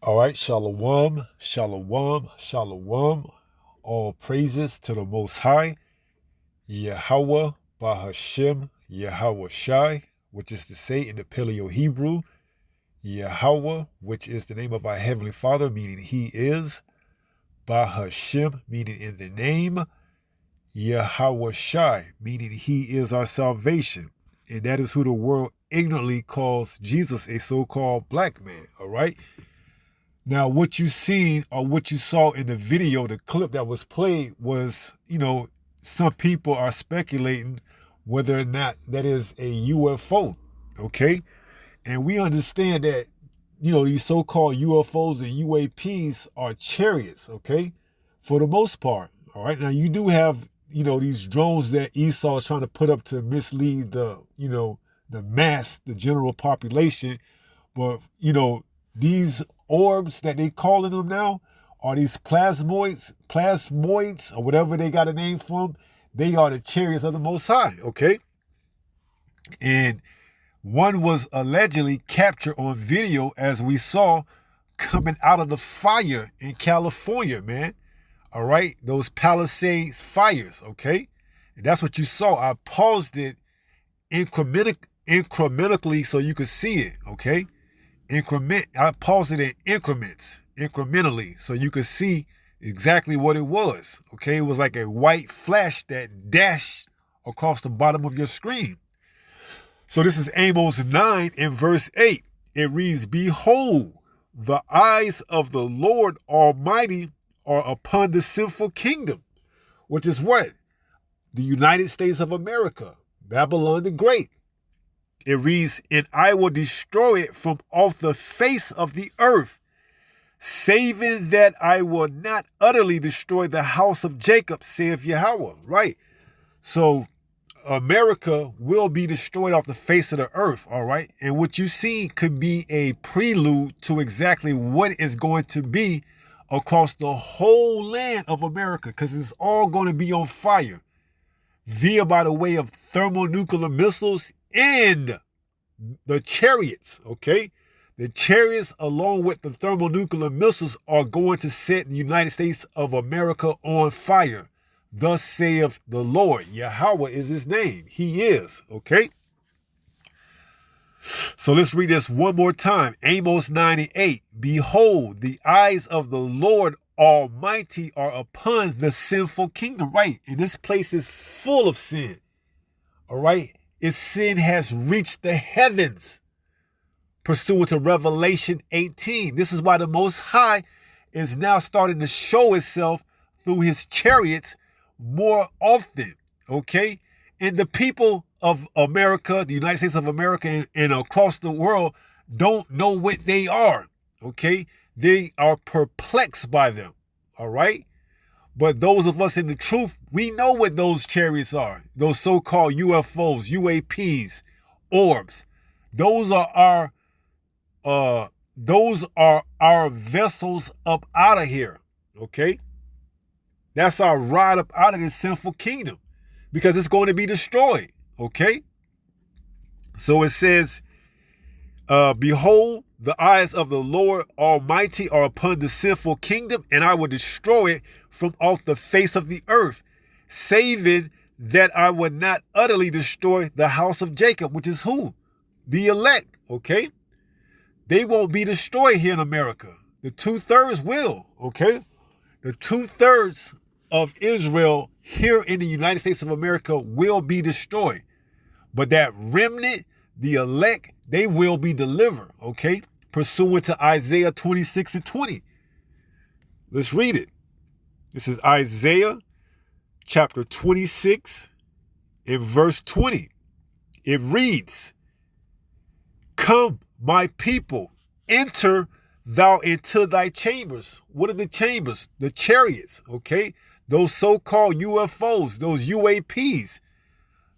All right, shalom, shalom, shalom. All praises to the Most High, YAHAWAH Yahawah, which is to say in the Paleo Hebrew, Yahweh, which is the name of our Heavenly Father, meaning He is, Bahashem, meaning in the name, Yahawah, meaning He is our salvation. And that is who the world ignorantly calls Jesus, a so-called black man, all right? Now, what you seen or what you saw in the video, the clip that was played was, some people are speculating whether or not that is a UFO, okay? And we understand that, these so-called UFOs and UAPs are chariots, okay? For the most part, all right? Now, you do have, these drones that Esau is trying to put up to mislead the mass, the general population. But, these orbs that they calling them now are these plasmoids, or whatever they got a name for them. They are the chariots of the Most High, okay? And one was allegedly captured on video, as we saw, coming out of the fire in California, man. All right? Those Palisades fires, okay? And that's what you saw. I paused it incrementally so you could see it, okay? I paused it in incrementally, so you could see exactly what it was. Okay, it was like a white flash that dashed across the bottom of your screen. So this is Amos 9 and verse 8. It reads, "Behold, the eyes of the Lord Almighty are upon the sinful kingdom," which is what? The United States of America, Babylon the Great. It reads, "And I will destroy it from off the face of the earth, saving that I will not utterly destroy the house of Jacob, saith Yahweh." Right? So America will be destroyed off the face of the earth, all right? And what you see could be a prelude to exactly what is going to be across the whole land of America, because it's all going to be on fire via by the way of thermonuclear missiles and the chariots, okay? The chariots, along with the thermonuclear missiles, are going to set the United States of America on fire. Thus saith the Lord. Yahweh is his name. He is, okay? So let's read this one more time. Amos 9 and 8. "Behold, the eyes of the Lord Almighty are upon the sinful kingdom." Right? And this place is full of sin. All right? Its sin has reached the heavens, pursuant to Revelation 18. This is why the Most High is now starting to show itself through his chariots more often, okay? And the people of America, the United States of America, and across the world don't know what they are, okay? They are perplexed by them, all right? But those of us in the truth, we know what those chariots are. Those so-called UFOs, UAPs, orbs. Those are our vessels up out of here. Okay? That's our ride up out of this sinful kingdom, because it's going to be destroyed. Okay? So it says, "Behold, the eyes of the Lord Almighty are upon the sinful kingdom, and I will destroy it from off the face of the earth, saving that I would not utterly destroy the house of Jacob," which is who? The elect, okay? They won't be destroyed here in America. The 2/3 will, okay? The 2/3 of Israel here in the United States of America will be destroyed. But that remnant, the elect, they will be delivered, okay? Pursuant to Isaiah 26 and 20. Let's read it. This is Isaiah chapter 26 and verse 20. It reads, "Come, my people, enter thou into thy chambers." What are the chambers? The chariots, okay? Those so-called UFOs, those UAPs,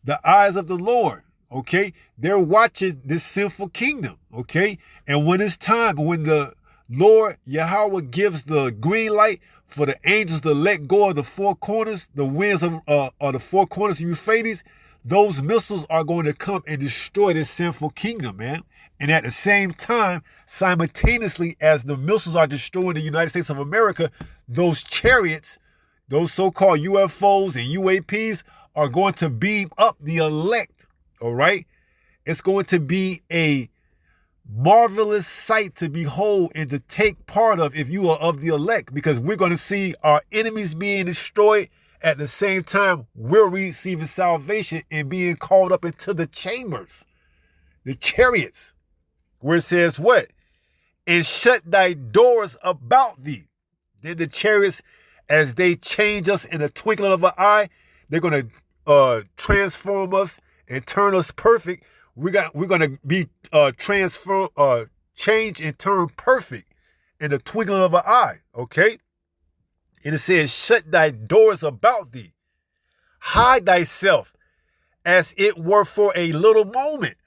the eyes of the Lord. Okay, they're watching this sinful kingdom. Okay, and when it's time, when the Lord Yahweh gives the green light for the angels to let go of the four corners, the winds of the four corners of Euphrates, those missiles are going to come and destroy this sinful kingdom, man. And at the same time, simultaneously, as the missiles are destroying the United States of America, those chariots, those so-called UFOs and UAPs are going to beam up the elect, all right? It's going to be a marvelous sight to behold and to take part of if you are of the elect, because we're going to see our enemies being destroyed. At the same time, we're receiving salvation and being called up into the chambers, the chariots, where it says what? And shut thy doors about thee. Then the chariots, as they change us in a twinkling of an eye, they're going to transform us and turn us perfect. We're going to be changed and turned perfect in the twinkling of an eye, okay? And it says, shut thy doors about thee. Hide thyself as it were for a little moment.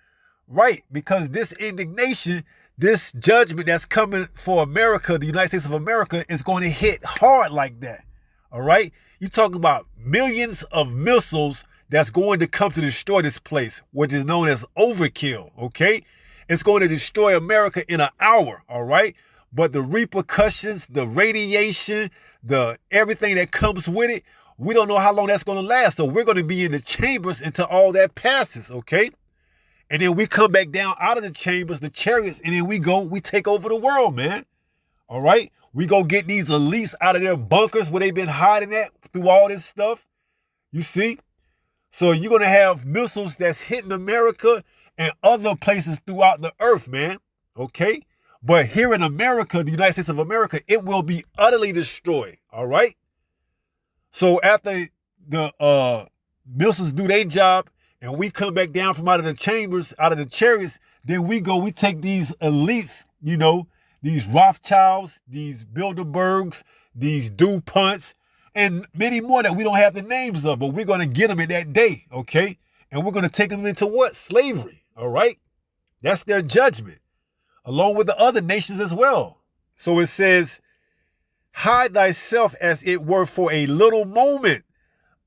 Right, because this indignation, this judgment that's coming for America, the United States of America, is going to hit hard like that. All right? You're talking about millions of missiles that's going to come to destroy this place, which is known as overkill, okay? It's going to destroy America in an hour, all right? But the repercussions, the radiation, the everything that comes with it, we don't know how long that's going to last. So we're going to be in the chambers until all that passes, okay? And then we come back down out of the chambers, the chariots, and then we take over the world, man. All right? We go get these elites out of their bunkers where they've been hiding at through all this stuff. You see? So you're going to have missiles that's hitting America and other places throughout the earth, man. Okay? But here in America, the United States of America, it will be utterly destroyed. All right? So after the missiles do their job and we come back down from out of the chambers, out of the chariots, then we take these elites, you know, these Rothschilds, these Bilderbergs, these DuPonts, and many more that we don't have the names of, but we're going to get them in that day, okay? And we're going to take them into what? Slavery, all right? That's their judgment, along with the other nations as well. So it says, hide thyself as it were for a little moment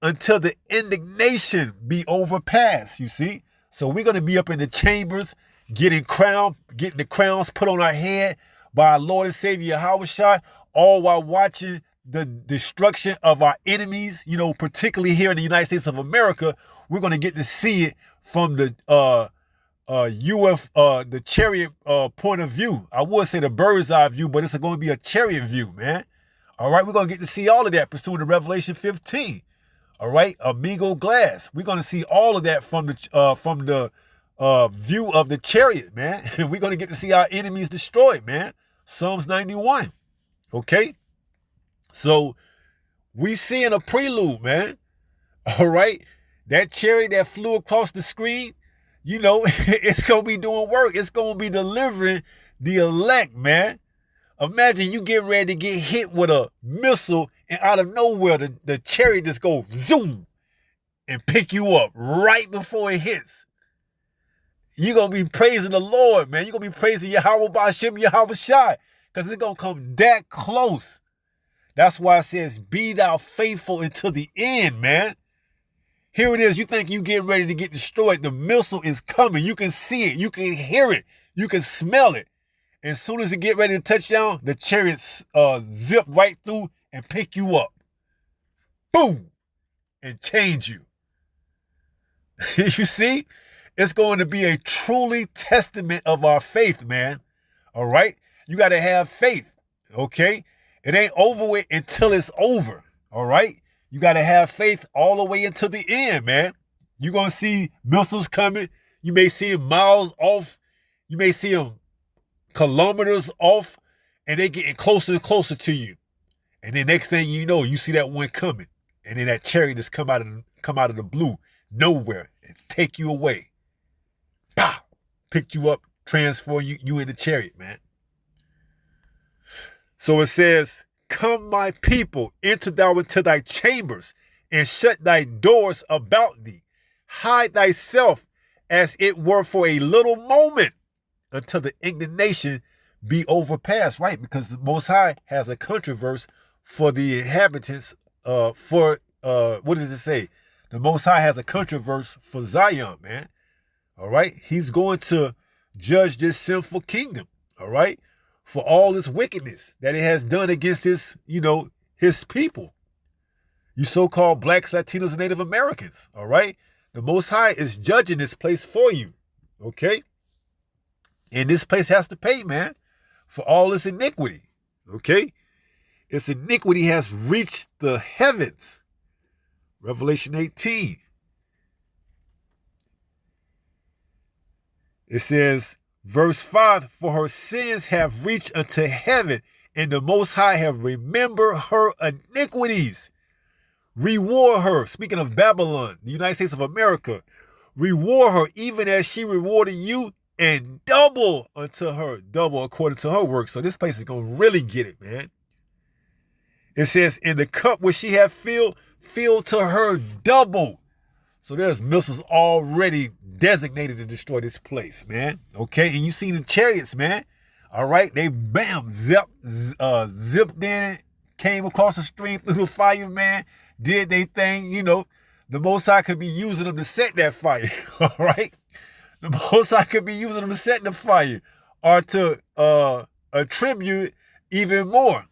until the indignation be overpassed, you see? So we're going to be up in the chambers, getting the crowns put on our head by our Lord and Savior YAHAWAH, all while watching the destruction of our enemies, you know, particularly here in the United States of America. We're going to get to see it from the the chariot point of view. I would say the bird's eye view, but it's going to be a chariot view, man. All right, we're going to get to see all of that pursuant to Revelation 15. All right, Amigo Glass. We're going to see all of that from the view of the chariot, man. And we're going to get to see our enemies destroyed, man. Psalms 91. Okay? So we seeing a prelude, man. All right? That chariot that flew across the screen, you know, it's going to be doing work. It's going to be delivering the elect, man. Imagine you get ready to get hit with a missile and out of nowhere, the chariot just goes zoom and pick you up right before it hits. You're going to be praising the Lord, man. You're going to be praising Yahawah Ba'ashem YAHAWAH, because it's going to come that close. That's why it says, be thou faithful until the end, man. Here it is. You think you getting ready to get destroyed. The missile is coming. You can see it. You can hear it. You can smell it. As soon as it get ready to touch down, the chariots zip right through and pick you up. Boom. And change you. You see? It's going to be a truly testament of our faith, man. All right? You got to have faith. Okay? It ain't over with until it's over. All right? You got to have faith all the way until the end, man. You're going to see missiles coming. You may see them miles off. You may see them kilometers off, and they getting closer and closer to you. And then next thing you know, you see that one coming. And then that chariot just come out of the blue, nowhere, and take you away. Pow! Picked you up, transform you in the chariot, man. So it says, come, my people, enter thou into thy chambers, and shut thy doors about thee. Hide thyself as it were for a little moment, until the indignation be overpassed, right? Because the Most High has a country verse for the inhabitants, what does it say? The Most High has a controversy for Zion, man. All right? He's going to judge this sinful kingdom, all right, for all this wickedness that it has done against his, his people. You so-called blacks, Latinos, and Native Americans, all right? The Most High is judging this place for you, okay? And this place has to pay, man, for all this iniquity, okay? Its iniquity has reached the heavens. Revelation 18. It says, verse 5, for her sins have reached unto heaven, and the Most High have remembered her iniquities. Reward her, speaking of Babylon, the United States of America, reward her even as she rewarded you, and double unto her, double according to her work. So this place is going to really get it, man. It says, in the cup which she hath filled, fill to her double. So there's missiles already designated to destroy this place, man. Okay, and you see the chariots, man. All right, they zipped in, came across the stream through the fire, man. Did they thing, the Most High could be using them to set that fire. All right, the Most High could be using them to set the fire or to attribute even more.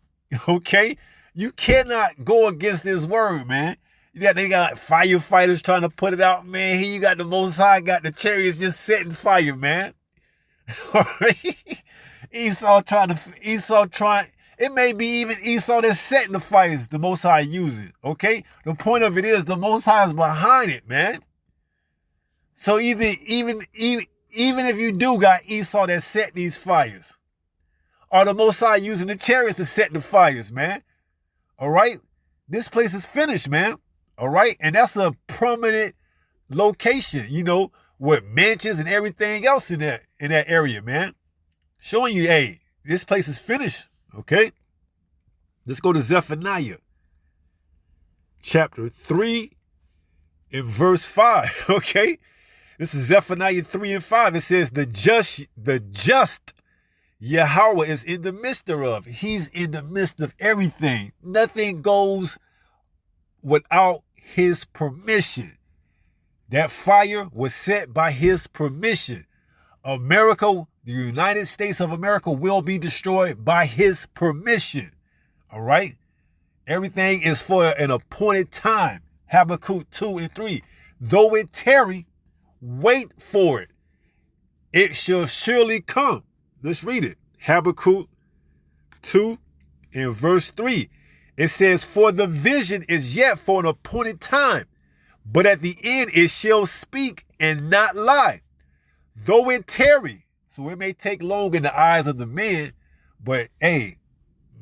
Okay, you cannot go against this word, man. They got firefighters trying to put it out, man. Here you got the Most High, got the chariots just setting fire, man. All right? Esau trying, it may be even Esau that's setting the fires the Most High using, okay? The point of it is the Most High is behind it, man. So even if you do got Esau that set these fires, or the Most High using the chariots to set the fires, man. All right? This place is finished, man. All right? And that's a prominent location, with mansions and everything else in that area, man. Showing you, hey, this place is finished, okay? Let's go to Zephaniah chapter 3 and verse 5, okay? This is Zephaniah 3 and 5. It says, the just YAHAWAH is in the midst thereof. He's in the midst of everything. Nothing goes without his permission. That fire was set by his permission. America, the United States of America, will be destroyed by his permission. All right? Everything is for an appointed time. Habakkuk 2 and 3. Though it tarry, wait for it. It shall surely come. Let's read it. Habakkuk 2 and verse 3. It says, for the vision is yet for an appointed time, but at the end it shall speak and not lie. Though it tarry, so it may take long in the eyes of the men, but hey,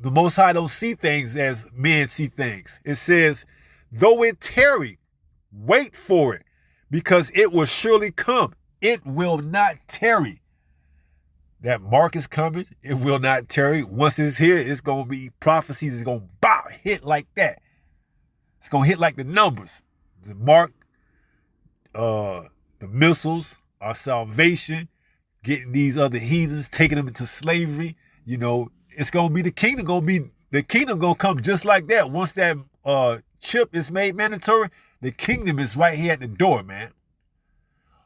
the Most High don't see things as men see things. It says, though it tarry, wait for it, because it will surely come. It will not tarry. That mark is coming. It will not tarry. Once it's here, it's going to be prophecies. It's going to hit like that. It's going to hit like the numbers. The mark, the missiles, our salvation, getting these other heathens, taking them into slavery. It's going to be the kingdom going to come just like that. Once that chip is made mandatory, the kingdom is right here at the door, man.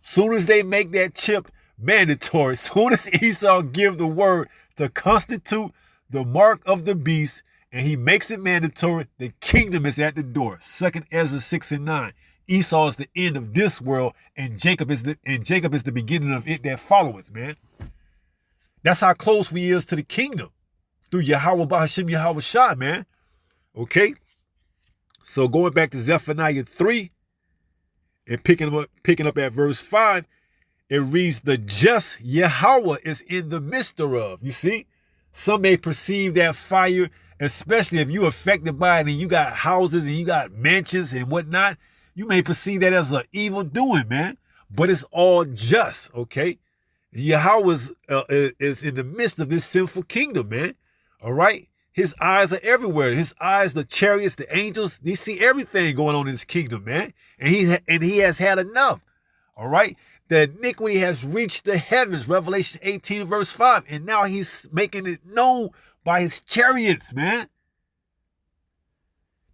Soon as they make that chip mandatory, soon as Esau give the word to constitute the mark of the beast, and he makes it mandatory, the kingdom is at the door. 2nd Ezra 6 and 9. Esau is the end of this world, and Jacob is the beginning of it that followeth, man. That's how close we is to the kingdom through YAHAWAH Bahashim Yahweh Shah, man. Okay? So going back to Zephaniah 3 and picking up at verse 5, it reads, the just YAHAWAH is in the midst thereof. You see? Some may perceive that fire, especially if you're affected by it and you got houses and you got mansions and whatnot. You may perceive that as an evil doing, man. But it's all just, okay? YAHAWAH is in the midst of this sinful kingdom, man. All right? His eyes are everywhere. His eyes, the chariots, the angels, they see everything going on in this kingdom, man. And he has had enough. All right? The iniquity has reached the heavens, Revelation 18, verse 5. And now he's making it known by his chariots, man.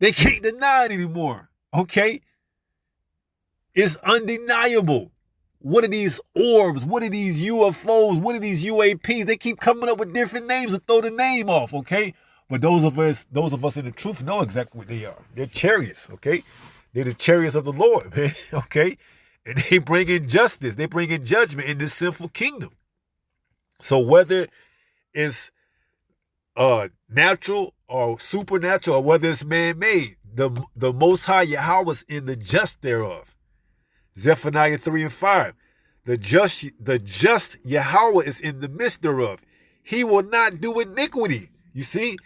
They can't deny it anymore, okay? It's undeniable. What are these orbs? What are these UFOs? What are these UAPs? They keep coming up with different names to throw the name off, okay? But those of us in the truth know exactly what they are. They're chariots, okay? They're the chariots of the Lord, man, okay? And they bring in justice. They bring in judgment in this sinful kingdom. So whether it's natural or supernatural, or whether it's man-made, the Most High Yahawah is in the just thereof. Zephaniah 3:5. The just Yahawah is in the midst thereof. He will not do iniquity. You see,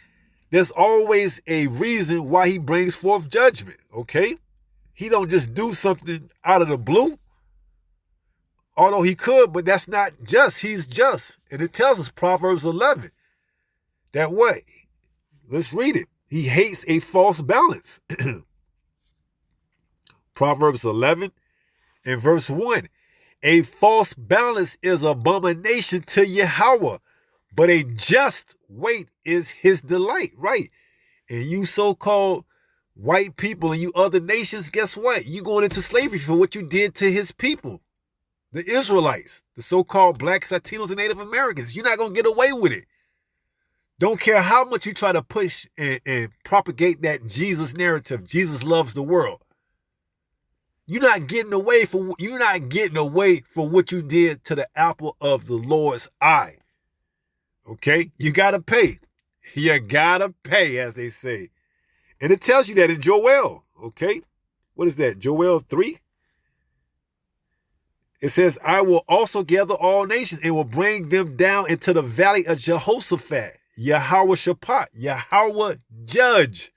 there's always a reason why he brings forth judgment, okay? He don't just do something out of the blue. Although he could, but that's not just. He's just. And it tells us, Proverbs 11, that what? Let's read it. He hates a false balance. Proverbs 11 and verse 1. A false balance is abomination to Yahawah, but a just weight is his delight, right? And you so-called white people and you other nations, guess what? You going into slavery for what you did to his people. The Israelites, the so-called blacks, Latinos, and Native Americans. You're not going to get away with it. Don't care how much you try to push and propagate that Jesus narrative. Jesus loves the world. You're not getting away for what you did to the apple of the Lord's eye. Okay? You got to pay. You got to pay, as they say. And it tells you that in Joel. Okay? What is that? Joel 3? It says, I will also gather all nations and will bring them down into the valley of Jehoshaphat. Yahawah Shaphat. Yahawah judge.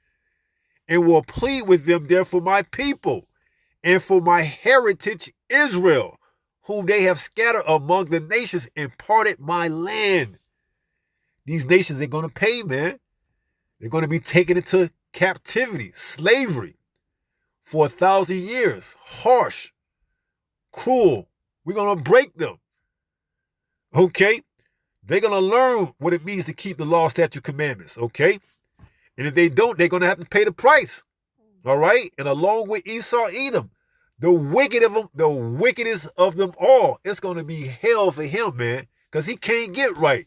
And will plead with them there for my people and for my heritage Israel, whom they have scattered among the nations and parted my land. These nations, they're going to pay, man. They're going to be taken into captivity, slavery, for 1,000 years. Harsh, cruel. We're going to break them. Okay? They're going to learn what it means to keep the law, statute, commandments. Okay? And if they don't, they're going to have to pay the price. All right? And along with Esau, Edom, the wickedest of them all, it's going to be hell for him, man, because he can't get right.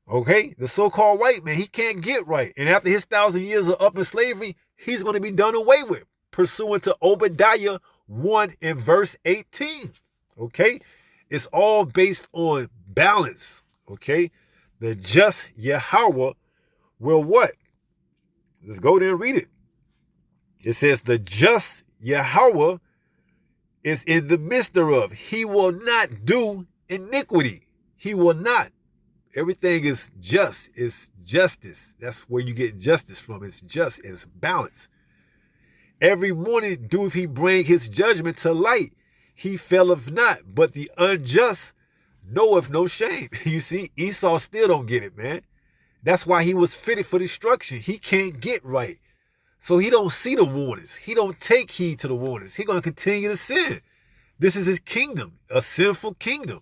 Okay? The so-called white man, he can't get right. And after his 1,000 years of up in slavery, he's going to be done away with, pursuant to Obadiah 1 and verse 18. Okay? It's all based on balance. Okay? The just Yahawah will what? Let's go there and read it. It says, the just Yahawah is in the midst thereof. He will not do iniquity. He will not. Everything is just. It's justice. That's where you get justice from. It's just. It's balance. Every morning doeth he bring his judgment to light. He faileth not, but the unjust knoweth no shame. You see, Esau still don't get it, man. That's why he was fitted for destruction. He can't get right. So he don't see the warnings. He don't take heed to the warnings. He's going to continue to sin. This is his kingdom, a sinful kingdom.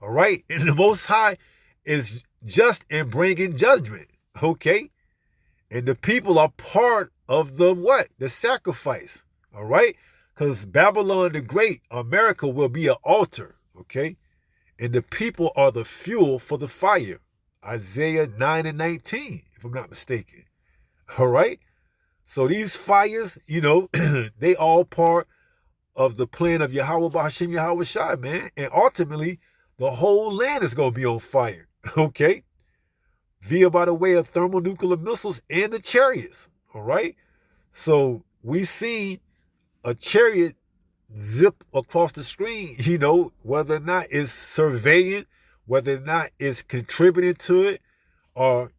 All right? And the Most High is just in bringing judgment. Okay? And the people are part of the what? The sacrifice. All right? Because Babylon the Great, America, will be an altar. Okay? And the people are the fuel for the fire. Isaiah 9 and 19, if I'm not mistaken. All right? So these fires, they all part of the plan of Yahawah B'Hashem Yahweh Shai, man. And ultimately, the whole land is going to be on fire, okay? Via by the way of thermonuclear missiles and the chariots, all right? So we see a chariot zip across the screen, whether or not it's surveying, whether or not it's contributing to it, or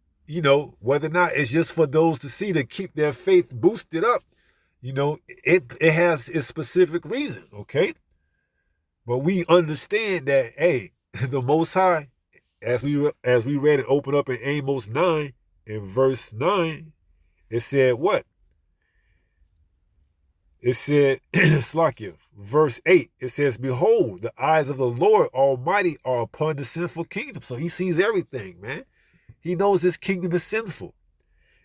whether or not it's just for those to see to keep their faith boosted up, it has its specific reason, okay? But we understand that, hey, the Most High, as we read it open up in Amos 9, in verse 9, it said what? It said, Slakia, verse 8, it says, behold, the eyes of the Lord Almighty are upon the sinful kingdom. So he sees everything, man. He knows this kingdom is sinful.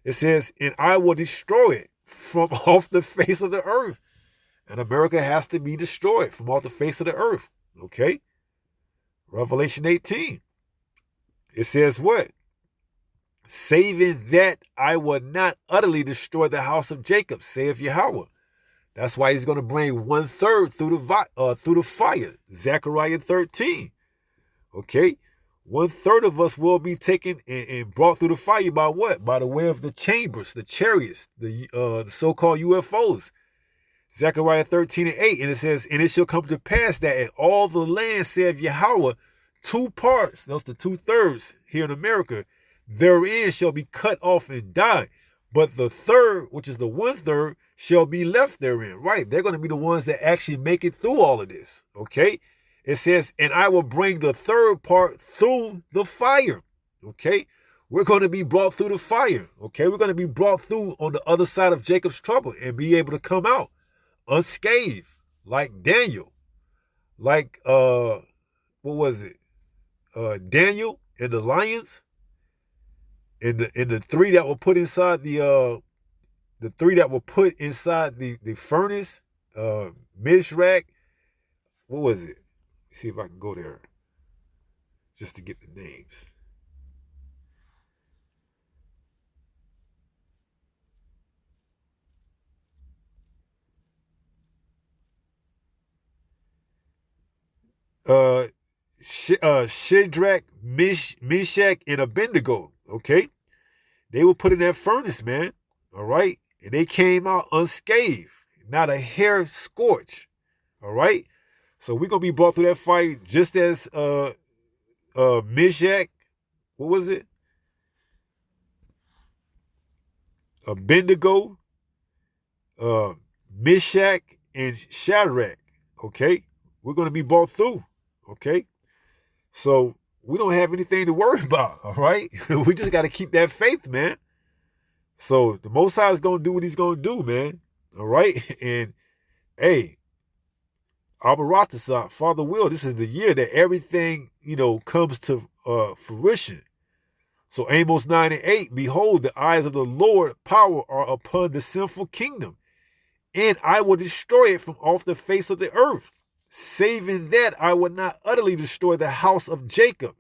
It says, and I will destroy it from off the face of the earth. And America has to be destroyed from off the face of the earth. Okay? Revelation 18. It says what? Saving that I will not utterly destroy the house of Jacob, saith Yahawah. That's why he's going to bring 1/3 through the fire. Zechariah 13. Okay? 1/3 of us will be taken and brought through the fire by what? By the way of the chambers, the chariots, the so-called UFOs. Zechariah 13:8. And it says, and it shall come to pass that in all the land, saith Yahawah, 2 parts, that's the 2/3 here in America, therein shall be cut off and die. But the third, which is the 1/3, shall be left therein. Right? They're going to be the ones that actually make it through all of this. Okay? It says, and I will bring the 3rd part through the fire. Okay? We're going to be brought through the fire. Okay? We're going to be brought through on the other side of Jacob's trouble and be able to come out unscathed, like Daniel. Like, what was it? Daniel and the lions. And the 3 that were put inside the 3 that were put inside the furnace, Mishrak. What was it? Let's see if I can go there just to get the names. Shadrach, Meshach, and Abednego. Okay, they were put in that furnace, man. All right, and they came out unscathed, not a hair scorched. All right, so we're gonna be brought through that fire just as Meshach. What was it? Abednego, Meshach, and Shadrach. Okay, we're gonna be brought through. Okay, so we don't have anything to worry about, all right? We just got to keep that faith, man. So the Most High is going to do what he's going to do, man, all right? And, hey, Abaratasa, Father will, this is the year that everything, comes to fruition. So Amos 9:8, behold, the eyes of the Lord power are upon the sinful kingdom, and I will destroy it from off the face of the earth. Saving that I will not utterly destroy the house of Jacob,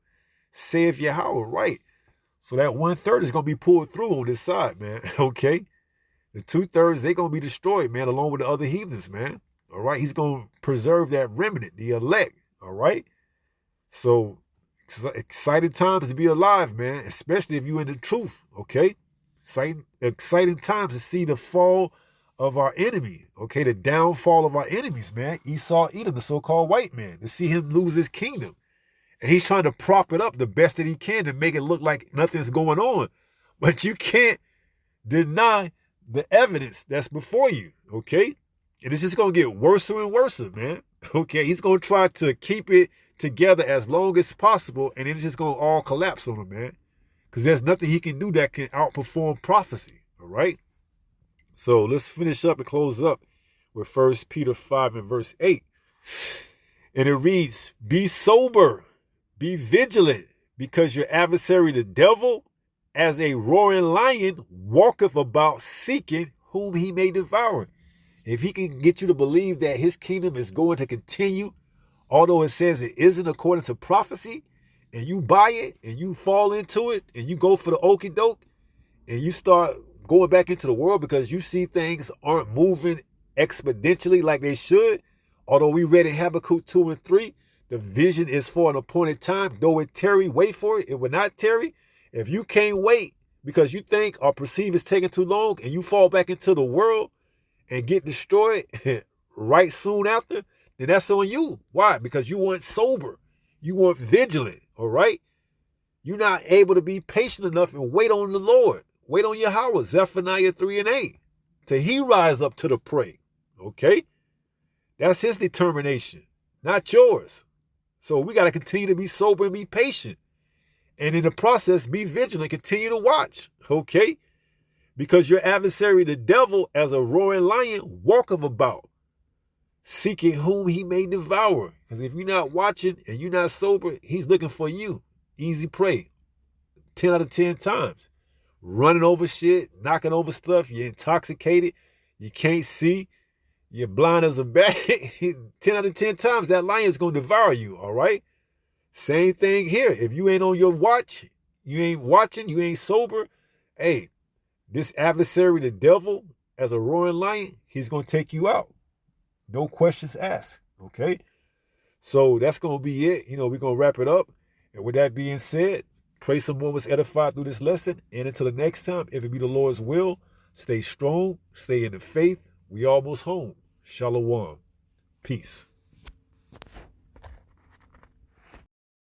saith Yahawah. Right. So that 1/3 is going to be pulled through on this side, man. Okay. The 2/3, they're going to be destroyed, man, along with the other heathens, man. All right. He's going to preserve that remnant, the elect. All right. So exciting times to be alive, man, especially if you're in the truth. Okay. Exciting times to see the fall of our enemy, okay, the downfall of our enemies, man. Esau, Edom, the so-called white man, to see him lose his kingdom. And he's trying to prop it up the best that he can to make it look like nothing's going on. But you can't deny the evidence that's before you, okay? And it's just going to get worse and worse, man. Okay, he's going to try to keep it together as long as possible, and it's just going to all collapse on him, man. Because there's nothing he can do that can outperform prophecy, all right? So let's finish up and close up with 1 Peter 5 and verse 8. And it reads, be sober, be vigilant, because your adversary, the devil, as a roaring lion, walketh about seeking whom he may devour. If he can get you to believe that his kingdom is going to continue, although it says it isn't according to prophecy, and you buy it, and you fall into it, and you go for the okie doke, and you start going back into the world because you see things aren't moving exponentially like they should. Although we read in Habakkuk 2 and 3, the vision is for an appointed time. Though it tarry, wait for it. It will not tarry. If you can't wait because you think or perceive it's taking too long and you fall back into the world and get destroyed right soon after, then that's on you. Why? Because you weren't sober. You weren't vigilant, all right? You're not able to be patient enough and wait on the Lord. Wait on Yahawah, Zephaniah 3 and 8, till he rise up to the prey, okay? That's his determination, not yours. So we got to continue to be sober and be patient. And in the process, be vigilant, continue to watch, okay? Because your adversary, the devil, as a roaring lion, walketh about, seeking whom he may devour. Because if you're not watching and you're not sober, he's looking for you. Easy prey. 10 out of 10 times. Running over shit, knocking over stuff, you're intoxicated, you can't see, You're blind as a bat. 10 out of 10 times, that lion's going to devour you, all right? Same thing here. If you ain't on your watch, you ain't watching, you ain't sober, hey, this adversary, the devil, as a roaring lion, he's going to take you out. No questions asked, okay? So that's going to be it. We're going to wrap it up. And with that being said, pray someone was edified through this lesson. And until the next time, if it be the Lord's will, stay strong, stay in the faith. We almost home. Shalom. Peace.